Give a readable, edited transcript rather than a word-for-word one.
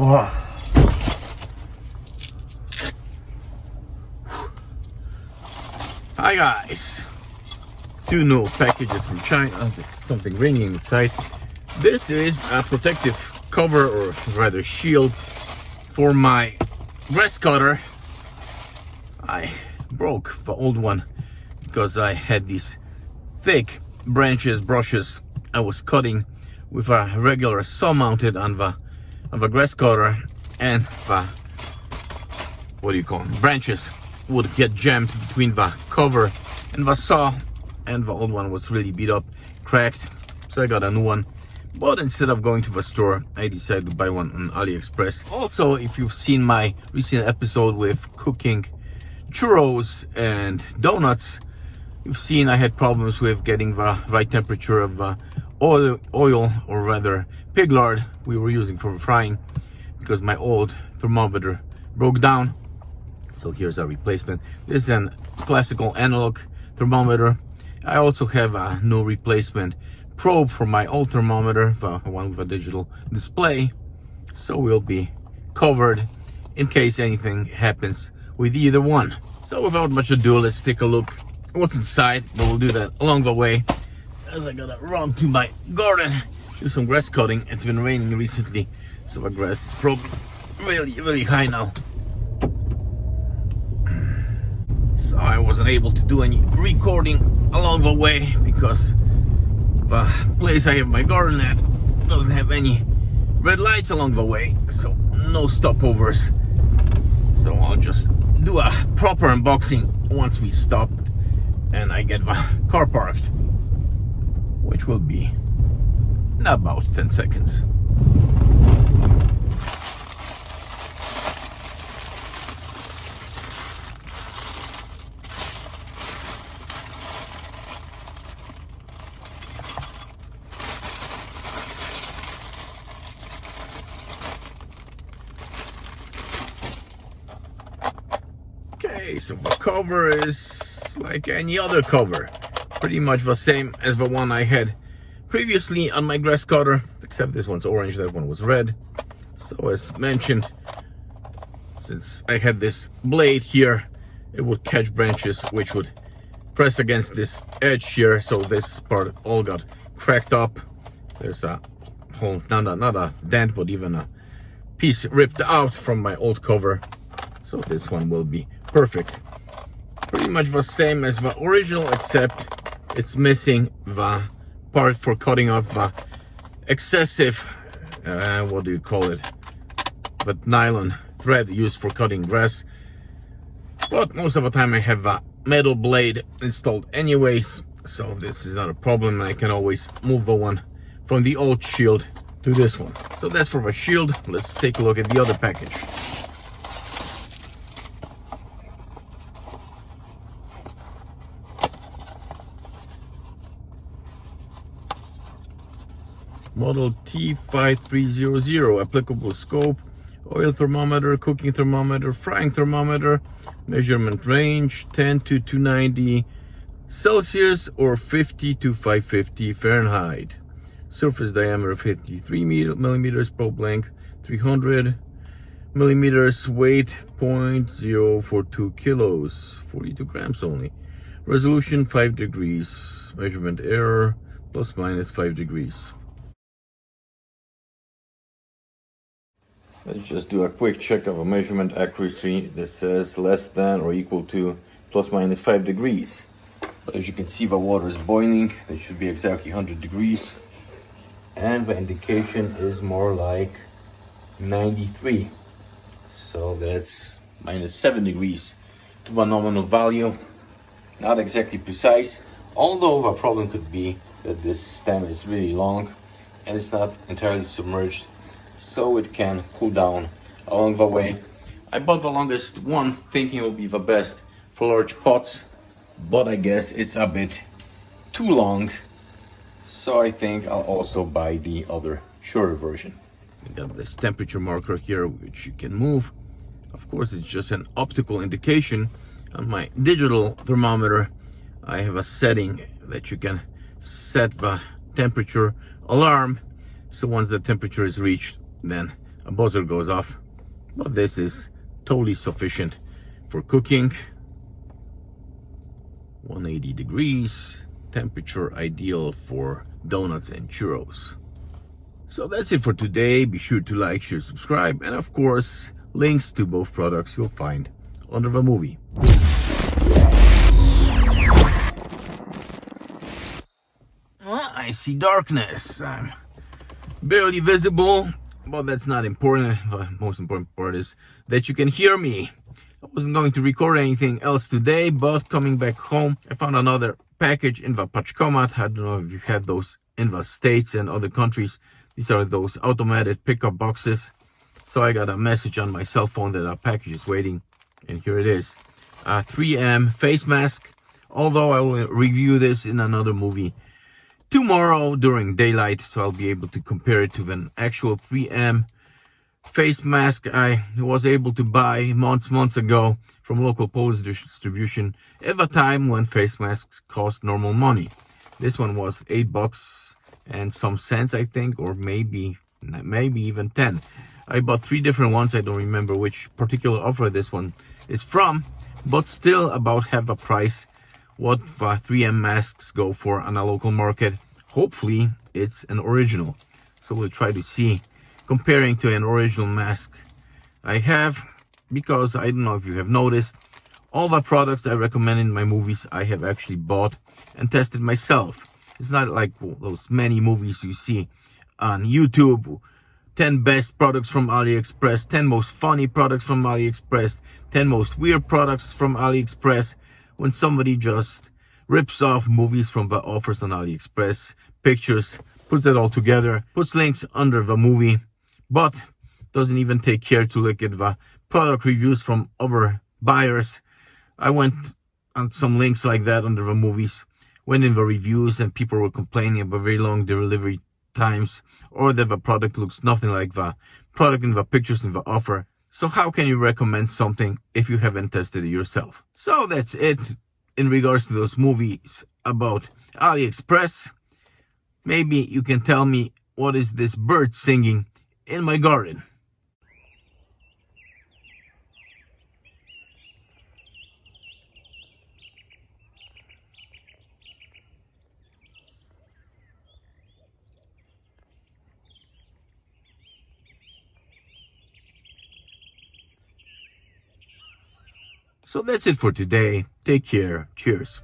Oh. Hi guys, 2 new packages from China. There's something ringing inside. This is a protective cover, or rather shield, for my grass cutter. I broke the old one because I had these thick brushes I was cutting with a regular saw mounted on the grass cutter, and the, what do you call them, branches would get jammed between the cover and the saw, and the old one was really beat up, cracked, so I got a new one. But instead of going to the store, I decided to buy one on AliExpress. Also, if you've seen my recent episode with cooking churros and donuts, you've seen I had problems with getting the right temperature of oil, or rather pig lard we were using for frying, because my old thermometer broke down. So here's a replacement. This is an classical analog thermometer. I also have a new replacement probe for my old thermometer, the one with a digital display, so we'll be covered in case anything happens with either one. So without much ado, let's take a look what's inside, but we'll do that along the way, as I gotta run to my garden, do some grass cutting. It's been raining recently, so the grass is probably really high now. So I wasn't able to do any recording along the way because the place I have my garden at doesn't have any red lights along the way, so no stopovers. So I'll just do a proper unboxing once we stop and I get the car parked, which will be in about 10 seconds. Okay, so the cover is like any other cover, pretty much the same as the one I had previously on my grass cutter, except this one's orange, that one was red. So as mentioned, since I had this blade here, it would catch branches which would press against this edge here, so this part all got cracked up. There's a whole, not a dent, but even a piece ripped out from my old cover. So this one will be perfect. Pretty much the same as the original, except it's missing the part for cutting off the excessive, what do you call it, the nylon thread used for cutting grass. But most of the time I have a metal blade installed anyways, so this is not a problem, and I can always move the one from the old shield to this one. So that's for the shield. Let's take a look at the other package. Model T5300, applicable scope, oil thermometer, cooking thermometer, frying thermometer, measurement range 10 to 290 Celsius or 50 to 550 Fahrenheit. Surface diameter 53 millimeters, probe length 300 millimeters, weight 0.042 kilos, 42 grams only. Resolution 5 degrees, measurement error plus minus 5 degrees. Let's just do a quick check of a measurement accuracy. This says less than or equal to plus minus 5 degrees. But as you can see, the water is boiling. It should be exactly 100 degrees. And the indication is more like 93. So that's minus 7 degrees to the nominal value. Not exactly precise, although the problem could be that this stem is really long and it's not entirely submerged, so it can cool down along the way. I bought the longest one thinking it will be the best for large pots, but I guess it's a bit too long, so I think I'll also buy the other shorter version. I got this temperature marker here which you can move. Of course, it's just an optical indication. On my digital thermometer I have a setting that you can set the temperature alarm, so once the temperature is reached, then a buzzer goes off. But this is totally sufficient for cooking. 180 degrees, temperature ideal for donuts and churros. So that's it for today. Be sure to like, share, subscribe, and of course, links to both products you'll find under the movie. Well, I see darkness. I'm barely visible, but that's not important. The most important part is that you can hear me. I wasn't going to record anything else today, but coming back home, I found another package in the paczkomat. I don't know if you had those in the States and other countries. These are those automated pickup boxes. So I got a message on my cell phone that a package is waiting, and here it is. A 3M face mask, although I will review this in another movie tomorrow during daylight, so I'll be able to compare it to an actual 3M face mask I was able to buy months ago from local Polish distribution at a time when face masks cost normal money. This one was $8 and some cents, I think, or maybe even 10. I bought 3 different ones. I don't remember which particular offer this one is from, but still about half the price what 3M masks go for on a local market. Hopefully it's an original, so we'll try to see, comparing to an original mask I have, because I don't know if you have noticed, all the products I recommend in my movies I have actually bought and tested myself. It's not like those many movies you see on YouTube, 10 best products from AliExpress, 10 most funny products from AliExpress, 10 most weird products from AliExpress, when somebody just rips off movies from the offers on AliExpress, pictures, puts it all together, puts links under the movie, but doesn't even take care to look at the product reviews from other buyers. I went on some links like that under the movies, went in the reviews, and people were complaining about very long delivery times, or that the product looks nothing like the product in the pictures in the offer. So how can you recommend something if you haven't tested it yourself? So that's it in regards to those movies about AliExpress. Maybe you can tell me, what is this bird singing in my garden? So that's it for today. Take care. Cheers.